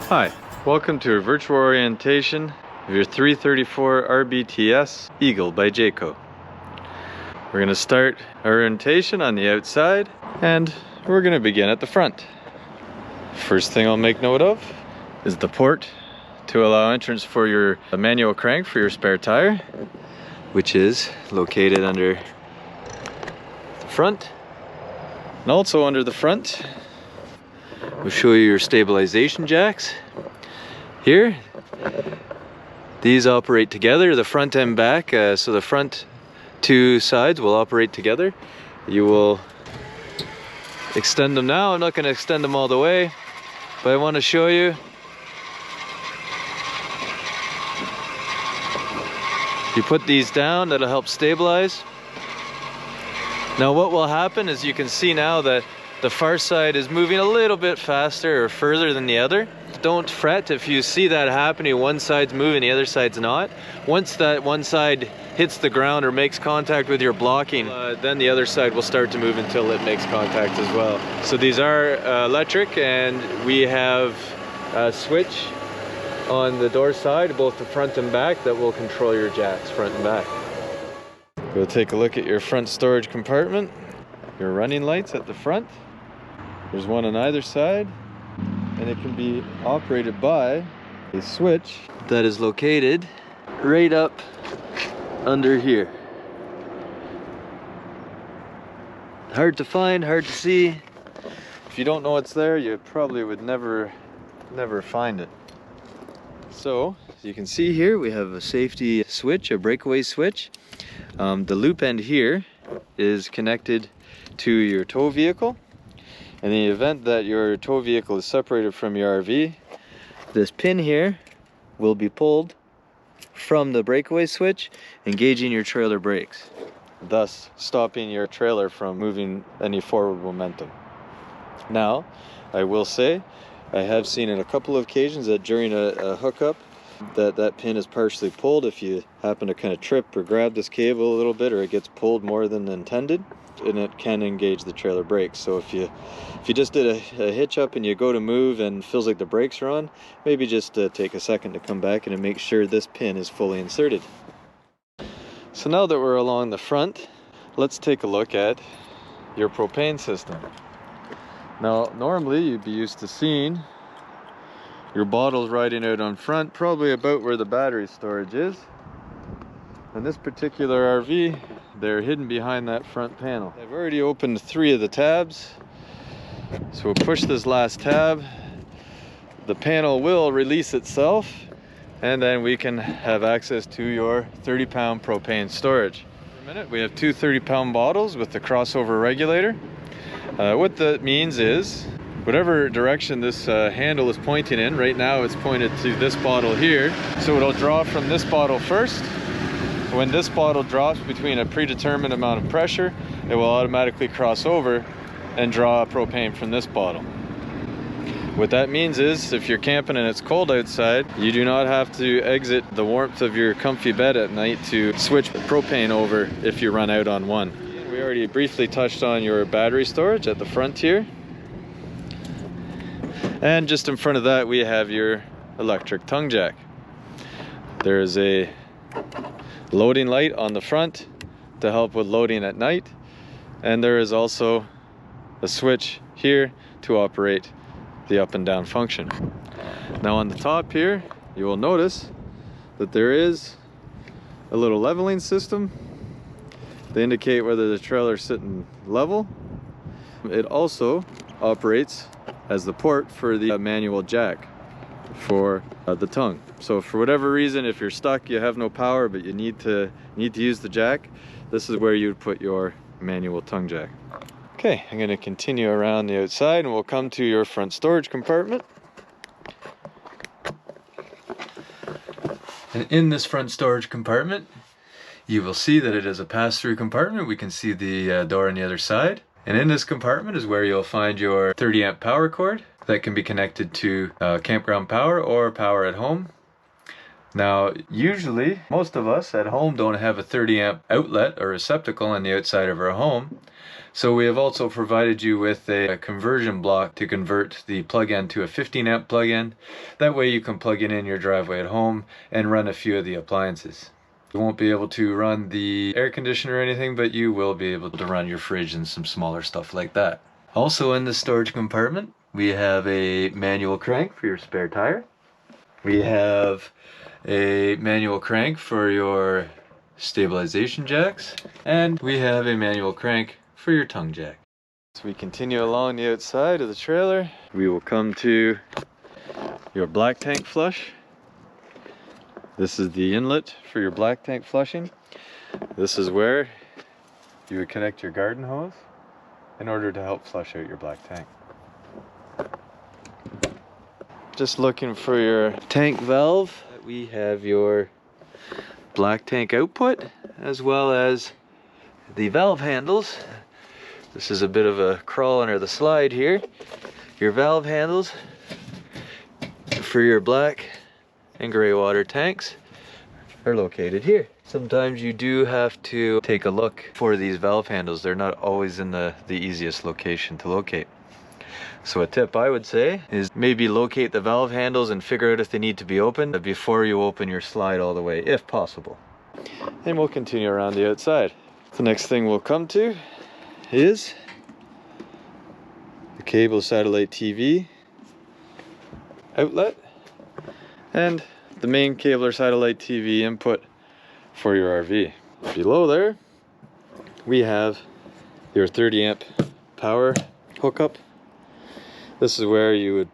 Hi, welcome to a virtual orientation of your 334 RBTS Eagle by Jayco. We're going to start our orientation on the outside and we're going to begin at the front. First thing I'll make note of is the port to allow entrance for your manual crank for your spare tire, which is located under the front. And also under the front, we'll show you your stabilization jacks. Here, these operate together, the front and back, so the front two sides will operate together. You will extend them now. I'm not going to extend them all the way, but I want to show you. You put these down, that'll help stabilize. Now what will happen is you can see now that the far side is moving a little bit faster or further than the other. Don't fret if you see that happening, one side's moving, the other side's not. Once that one side hits the ground or makes contact with your blocking, then the other side will start to move until it makes contact as well. So these are electric, and we have a switch on the door side, both the front and back, that will control your jacks front and back. We'll take a look at your front storage compartment. Your running lights at the front. There's one on either side, and it can be operated by a switch that is located right up under here. Hard to find, hard to see. If you don't know what's there, you probably would never find it. So, as you can see here, we have a safety switch, a breakaway switch. The loop end here is connected to your tow vehicle. In the event that your tow vehicle is separated from your RV, this pin here will be pulled from the breakaway switch, engaging your trailer brakes, thus stopping your trailer from moving any forward momentum. Now, I will say, I have seen in a couple of occasions that during a hookup, that pin is partially pulled. If you happen to kind of trip or grab this cable a little bit, or it gets pulled more than intended, and it can engage the trailer brakes. So if you just did a hitch up and you go to move and feels like the brakes are on, maybe just take a second to come back and to make sure this pin is fully inserted. So now that we're along the front, let's take a look at your propane system. Now normally you'd be used to seeing your bottles riding out on front, probably about where the battery storage is. In this particular RV, they're hidden behind that front panel. I've already opened 3 of the tabs, so we'll push this last tab. The panel will release itself, and then we can have access to your 30-pound propane storage. For a minute, we have 2 30-pound bottles with the crossover regulator. What that means is, whatever direction this handle is pointing in, right now it's pointed to this bottle here, so it'll draw from this bottle first. When this bottle drops between a predetermined amount of pressure, it will automatically cross over and draw propane from this bottle. What that means is, if you're camping and it's cold outside, you do not have to exit the warmth of your comfy bed at night to switch propane over if you run out on one. We already briefly touched on your battery storage at the front here. And just in front of that, we have your electric tongue jack. There is a loading light on the front to help with loading at night, and there is also a switch here to operate the up and down function. Now on the top here, you will notice that there is a little leveling system to indicate whether the trailer is sitting level. It also operates as the port for the manual jack for the tongue. So for whatever reason, if you're stuck, you have no power, but you need to use the jack, this is where you would put your manual tongue jack. Okay, I'm going to continue around the outside and we'll come to your front storage compartment. And in this front storage compartment, you will see that it is a pass-through compartment. We can see the door on the other side. And in this compartment is where you'll find your 30 amp power cord that can be connected to campground power or power at home. Now, usually, most of us at home don't have a 30 amp outlet or receptacle on the outside of our home. So we have also provided you with a conversion block to convert the plug-in to a 15 amp plug-in. That way you can plug it in your driveway at home and run a few of the appliances. You won't be able to run the air conditioner or anything, but you will be able to run your fridge and some smaller stuff like that. Also in the storage compartment, we have a manual crank for your spare tire. We have a manual crank for your stabilization jacks, and we have a manual crank for your tongue jack. As we continue along the outside of the trailer, we will come to your black tank flush. This is the inlet for your black tank flushing. This is where you would connect your garden hose in order to help flush out your black tank. Just looking for your tank valve. We have your black tank output as well as the valve handles. This is a bit of a crawl under the slide here. Your valve handles for your black and gray water tanks are located here. Sometimes you do have to take a look for these valve handles. They're not always in the easiest location to locate. So a tip I would say is maybe locate the valve handles and figure out if they need to be opened before you open your slide all the way, if possible. And we'll continue around the outside. The next thing we'll come to is the cable satellite TV outlet and the main cable or satellite TV input for your RV. Below there, we have your 30 amp power hookup. This is where you would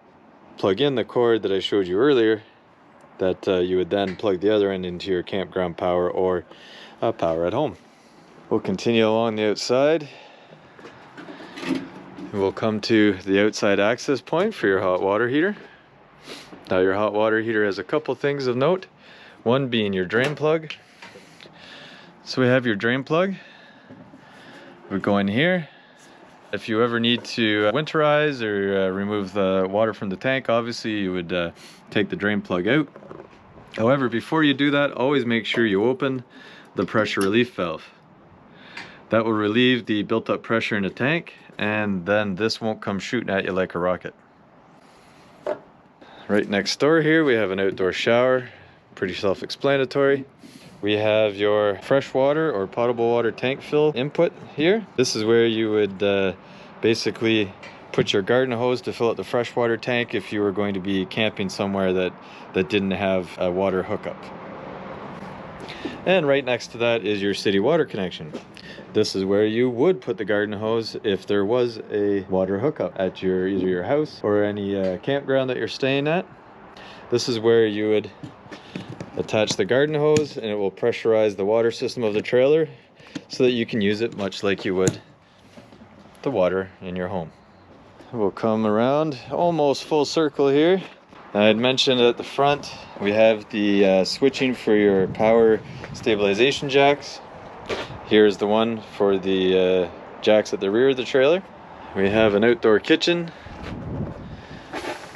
plug in the cord that I showed you earlier, that you would then plug the other end into your campground power or power at home. We'll continue along the outside. We'll come to the outside access point for your hot water heater. Now your hot water heater has a couple things of note, one being your drain plug. So we have your drain plug. We go in here. If you ever need to winterize or remove the water from the tank, obviously you would take the drain plug out. However, before you do that, always make sure you open the pressure relief valve. That will relieve the built up pressure in the tank, and then this won't come shooting at you like a rocket. Right next door here we have an outdoor shower, pretty self-explanatory. We have your freshwater or potable water tank fill input here. This is where you would basically put your garden hose to fill up the freshwater tank if you were going to be camping somewhere that didn't have a water hookup. And right next to that is your city water connection. This is where you would put the garden hose if there was a water hookup at either your house or any campground that you're staying at. This is where you would attach the garden hose, and it will pressurize the water system of the trailer so that you can use it much like you would the water in your home. We'll come around almost full circle here. I had mentioned at the front we have the switching for your power stabilization jacks. Here's the one for the jacks at the rear of the trailer. We have an outdoor kitchen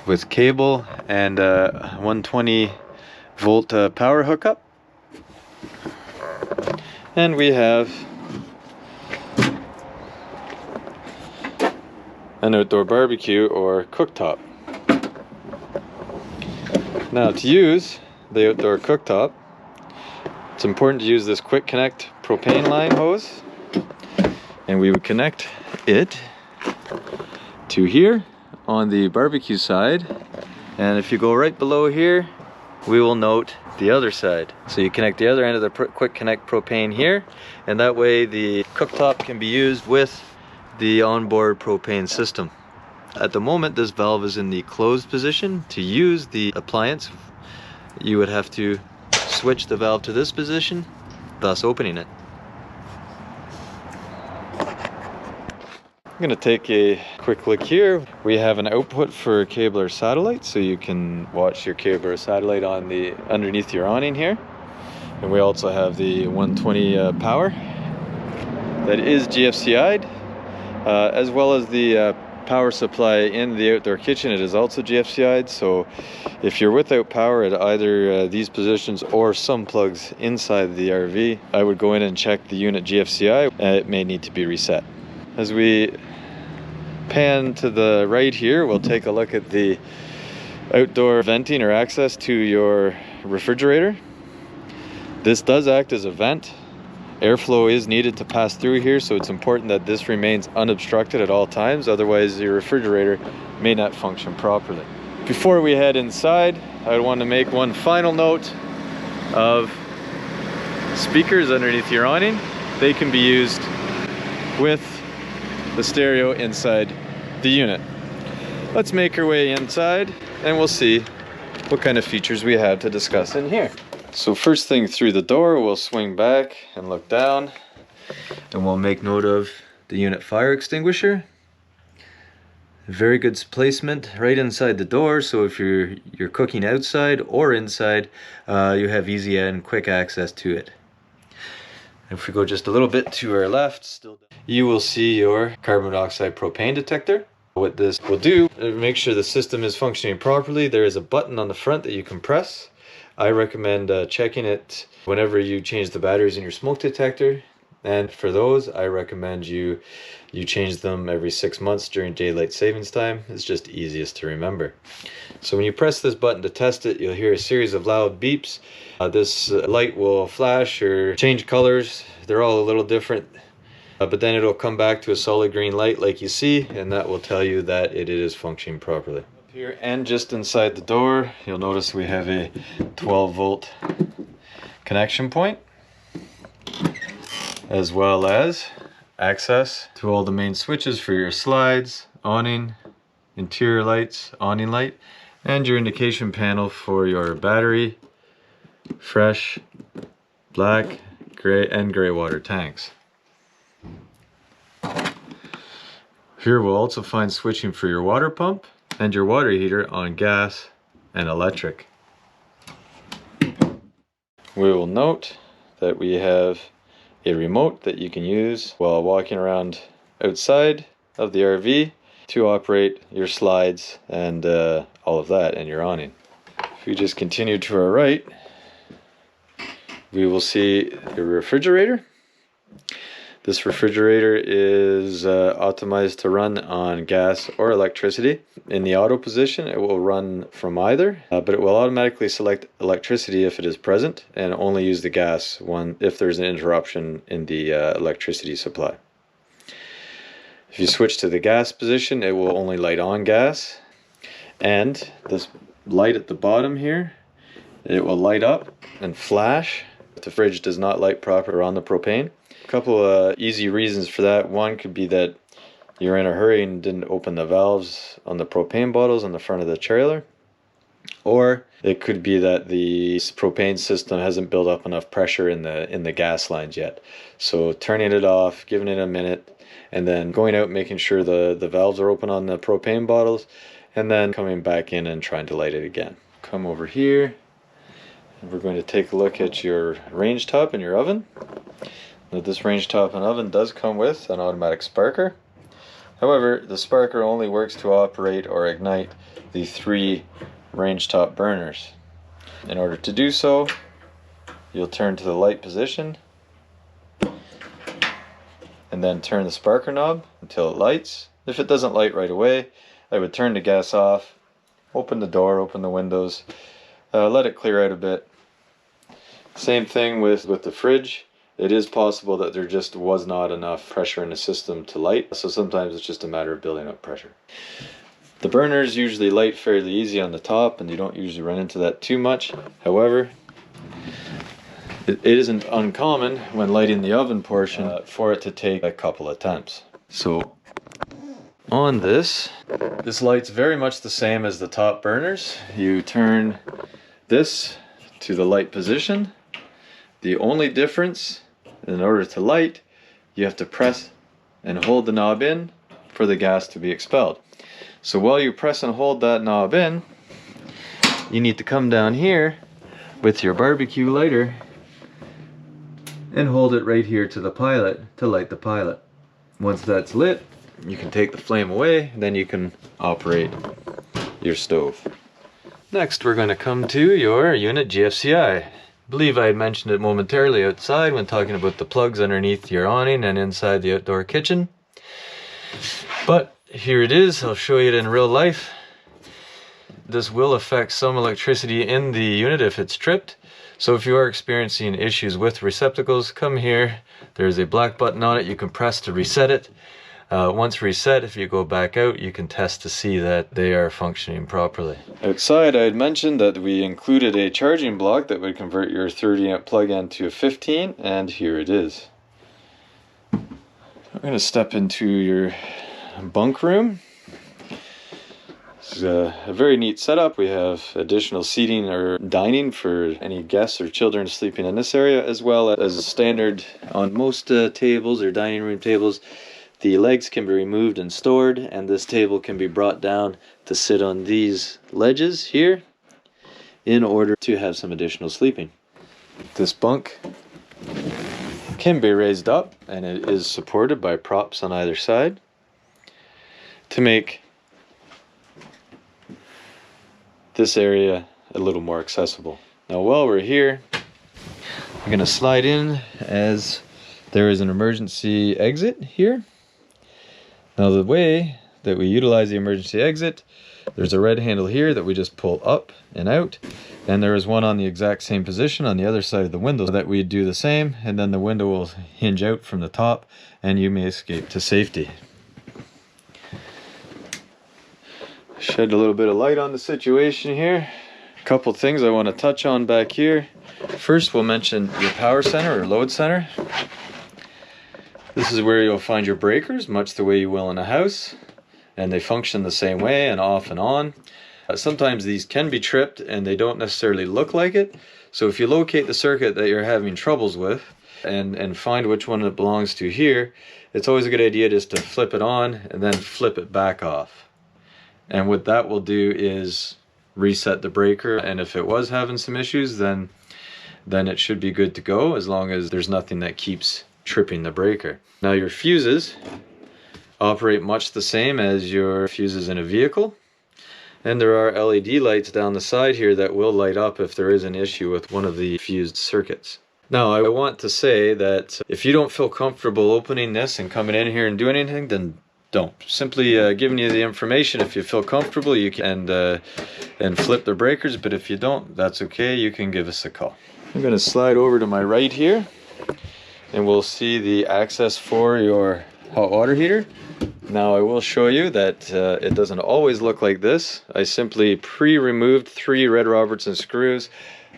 with cable and 120 volt power hookup, and we have an outdoor barbecue or cooktop. Now to use the outdoor cooktop, it's important to use this quick connect propane line hose, and we would connect it to here on the barbecue side, and if you go right below here we will note the other side. So you connect the other end of the quick connect propane here, and that way the cooktop can be used with the onboard propane system. At the moment this valve is in the closed position. To use the appliance you would have to switch the valve to this position, thus opening it. I'm going to take a quick look here. We have an output for cable or satellite, so you can watch your cable or satellite on the underneath your awning here. And we also have the 120 power that is GFCI'd, as well as the power supply in the outdoor kitchen, it is also GFCI'd. So if you're without power at either these positions or some plugs inside the RV, I would go in and check the unit GFCI. It may need to be reset. As we pan to the right here, we'll take a look at the outdoor venting or access to your refrigerator. This does act as a vent. Airflow is needed to pass through here, so it's important that this remains unobstructed at all times, otherwise your refrigerator may not function properly. Before we head inside, I want to make one final note of speakers underneath your awning. They can be used with the stereo inside the unit. Let's make our way inside and we'll see what kind of features we have to discuss in here. So first thing through the door, we'll swing back and look down, and we'll make note of the unit fire extinguisher. Very good placement right inside the door, so if you're cooking outside or inside, you have easy and quick access to it. If we go just a little bit to our left, you will see your carbon monoxide propane detector. What this will do, make sure the system is functioning properly. There is a button on the front that you can press. I recommend checking it whenever you change the batteries in your smoke detector. And for those, I recommend you change them every 6 months during daylight savings time. It's just easiest to remember. So when you press this button to test it, you'll hear a series of loud beeps. This light will flash or change colors. They're all a little different. But then it'll come back to a solid green light like you see, and that will tell you that it is functioning properly. Here and just inside the door, you'll notice we have a 12-volt connection point, as well as access to all the main switches for your slides, awning, interior lights, awning light, and your indication panel for your battery, fresh, black, gray, and gray water tanks. Here we'll also find switching for your water pump and your water heater on gas and electric. We will note that we have a remote that you can use while walking around outside of the RV to operate your slides and all of that and your awning. If we just continue to our right, we will see your refrigerator. This refrigerator is optimized to run on gas or electricity. In the auto position, it will run from either, but it will automatically select electricity if it is present and only use the gas one if there's an interruption in the electricity supply. If you switch to the gas position, it will only light on gas, and this light at the bottom here, it will light up and flash if the fridge does not light properly on the propane. A couple of easy reasons for that. One could be that you're in a hurry and didn't open the valves on the propane bottles on the front of the trailer. Or it could be that the propane system hasn't built up enough pressure in the gas lines yet. So turning it off, giving it a minute, and then going out making sure the valves are open on the propane bottles, and then coming back in and trying to light it again. Come over here, and we're going to take a look at your range top and your oven. Now, this range top and oven does come with an automatic sparker. However, the sparker only works to operate or ignite the 3 range top burners. In order to do so, you'll turn to the light position and then turn the sparker knob until it lights. If it doesn't light right away, I would turn the gas off, open the door, open the windows, let it clear out a bit. Same thing with the fridge. It is possible that there just was not enough pressure in the system to light, so sometimes it's just a matter of building up pressure. The burners usually light fairly easy on the top, and you don't usually run into that too much. However, it isn't uncommon when lighting the oven portion for it to take a couple attempts. So on this light's very much the same as the top burners. You turn this to the light position. The only difference, in order to light, you have to press and hold the knob in for the gas to be expelled. So while you press and hold that knob in, you need to come down here with your barbecue lighter and hold it right here to the pilot to light the pilot. Once that's lit, you can take the flame away, and then you can operate your stove. Next, we're going to come to your unit GFCI. I believe I had mentioned it momentarily outside when talking about the plugs underneath your awning and inside the outdoor kitchen. But here it is, I'll show you it in real life. This will affect some electricity in the unit if it's tripped. So if you are experiencing issues with receptacles, come here. There's a black button on it you can press to reset it. Once reset, if you go back out, you can test to see that they are functioning properly. Outside, I had mentioned that we included a charging block that would convert your 30 amp plug-in to a 15, and here it is. I'm going to step into your bunk room. This is a very neat setup. We have additional seating or dining for any guests or children sleeping in this area, as well as a standard on most tables or dining room tables. The legs can be removed and stored, and this table can be brought down to sit on these ledges here in order to have some additional sleeping. This bunk can be raised up, and it is supported by props on either side to make this area a little more accessible. Now while we're here, I'm going to slide in as there is an emergency exit here. Now the way that we utilize the emergency exit, there's a red handle here that we just pull up and out, and there is one on the exact same position on the other side of the window that we do the same, and then the window will hinge out from the top and you may escape to safety. Shed a little bit of light on the situation here. A couple things I want to touch on back here. First, we'll mention your power center or load center. This is where you'll find your breakers, much the way you will in a house, and they function the same way and off and on. Sometimes these can be tripped and they don't necessarily look like it. So if you locate the circuit that you're having troubles with and find which one it belongs to here, it's always a good idea just to flip it on and then flip it back off. And what that will do is reset the breaker, and if it was having some issues, then it should be good to go, as long as there's nothing that keeps tripping the breaker. Now your fuses operate much the same as your fuses in a vehicle, and there are LED lights down the side here that will light up if there is an issue with one of the fused circuits. Now I want to say that if you don't feel comfortable opening this and coming in here and doing anything, then don't. Simply giving you the information. If you feel comfortable, you can and flip the breakers, but if you don't, that's okay. You can give us a call. I'm going to slide over to my right here, and we'll see the access for your hot water heater. Now I will show you that it doesn't always look like this. I simply pre-removed 3 Red Robertson screws.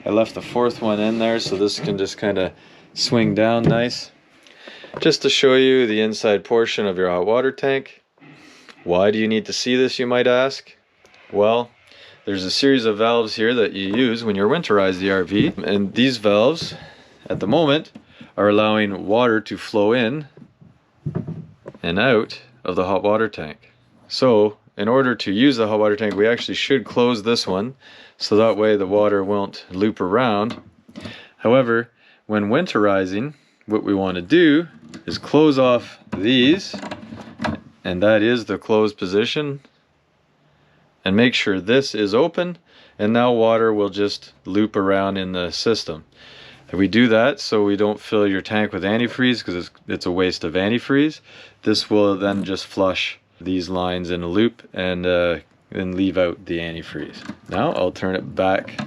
I left the 4th one in there, so this can just kind of swing down nice. Just to show you the inside portion of your hot water tank. Why do you need to see this, you might ask? Well, there's a series of valves here that you use when you winterize the RV, and these valves at the moment are allowing water to flow in and out of the hot water tank. So in order to use the hot water tank, we actually should close this one, so that way the water won't loop around. However, when winterizing, what we want to do is close off these, and that is the closed position, and make sure this is open, and now water will just loop around in the system. And we do that so we don't fill your tank with antifreeze, because it's a waste of antifreeze. This will then just flush these lines in a loop and leave out the antifreeze. Now I'll turn it back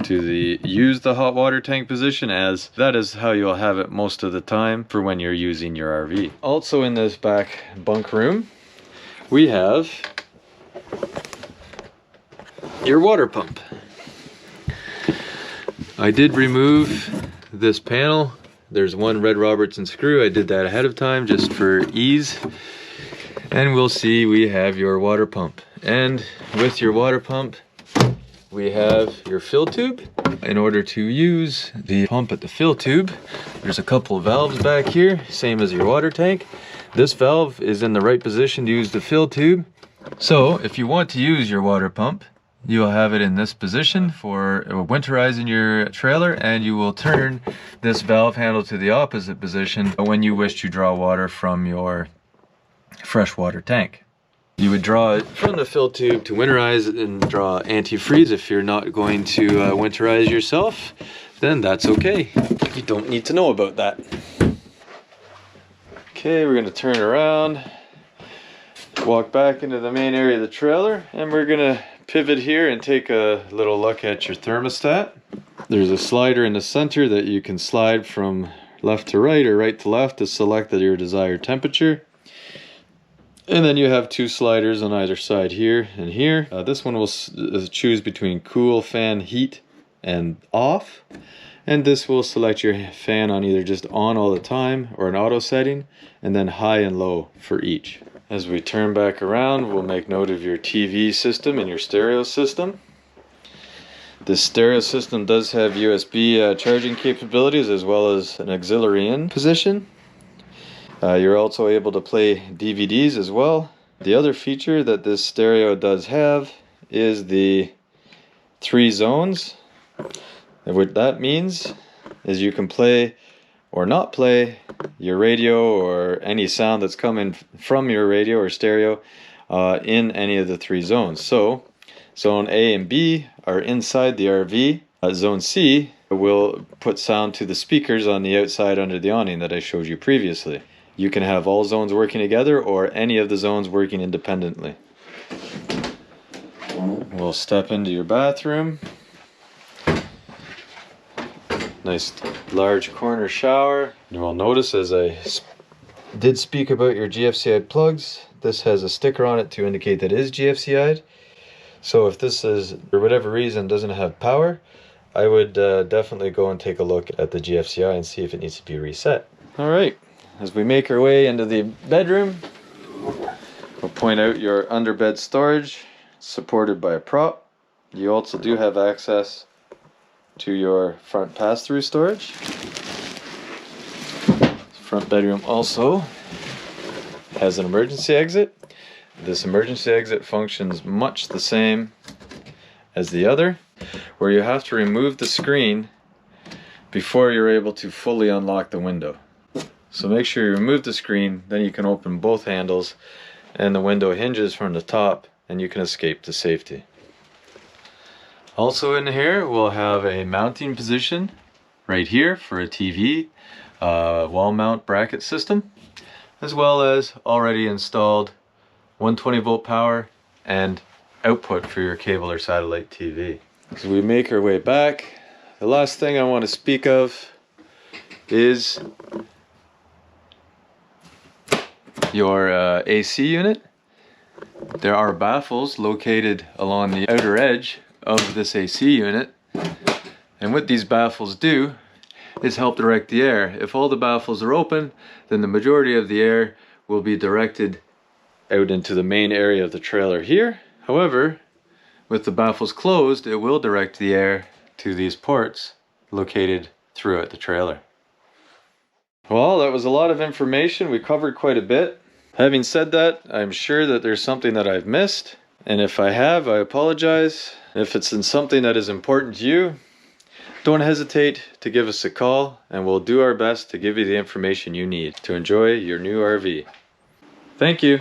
to use the hot water tank position, as that is how you'll have it most of the time for when you're using your RV. Also in this back bunk room, we have your water pump. I did remove this panel. There's one Red Robertson screw. I did that ahead of time just for ease. And we'll see we have your water pump. And with your water pump, we have your fill tube. In order to use the pump at the fill tube, there's a couple of valves back here, same as your water tank. This valve is in the right position to use the fill tube. So if you want to use your water pump, you'll have it in this position for winterizing your trailer, and you will turn this valve handle to the opposite position when you wish to draw water from your freshwater tank. You would draw it from the fill tube to winterize it and draw antifreeze. If you're not going to winterize yourself, then that's okay. You don't need to know about that. Okay, we're gonna turn around, walk back into the main area of the trailer, and we're gonna pivot here and take a little look at your thermostat. There's a slider in the center that you can slide from left to right or right to left to select your desired temperature. And then you have two sliders on either side here and here. This one will choose between cool, fan, heat, and off. And this will select your fan on either just on all the time or an auto setting, and then high and low for each. As we turn back around, we'll make note of your TV system and your stereo system. This stereo system does have USB charging capabilities as well as an auxiliary in position. You're also able to play DVDs as well. The other feature that this stereo does have is the 3 zones. And what that means is you can play or not play your radio or any sound that's coming from your radio or stereo in any of the 3 zones. So zone A and B are inside the RV. Zone C will put sound to the speakers on the outside under the awning that I showed you previously. You can have all zones working together or any of the zones working independently. We'll step into your bathroom. Nice large corner shower. You will notice, as I did speak about your Gfci plugs, this has a sticker on it to indicate that it is Gfci'd. So if this is, for whatever reason, doesn't have power, I would definitely go and take a look at the Gfci and see if it needs to be reset. Alright, as we make our way into the bedroom, we'll point out your underbed storage supported by a prop. You also do have access to your front pass-through storage. Front bedroom also has an emergency exit. This emergency exit functions much the same as the other, where you have to remove the screen before you're able to fully unlock the window. So make sure you remove the screen, then you can open both handles and the window hinges from the top and you can escape to safety. Also in here we'll have a mounting position right here for a TV, wall mount bracket system, as well as already installed 120 volt power and output for your cable or satellite TV. As we make our way back, the last thing I want to speak of is your AC unit. There are baffles located along the outer edge of this AC unit, and what these baffles do is help direct the air. If all the baffles are open, then the majority of the air will be directed out into the main area of the trailer here. However, with the baffles closed, it will direct the air to these ports located throughout the trailer. Well, that was a lot of information. We covered quite a bit. Having said that, I'm sure that there's something that I've missed, and if I have, I apologize. If it's in something that is important to you, don't hesitate to give us a call, and we'll do our best to give you the information you need to enjoy your new RV. Thank you.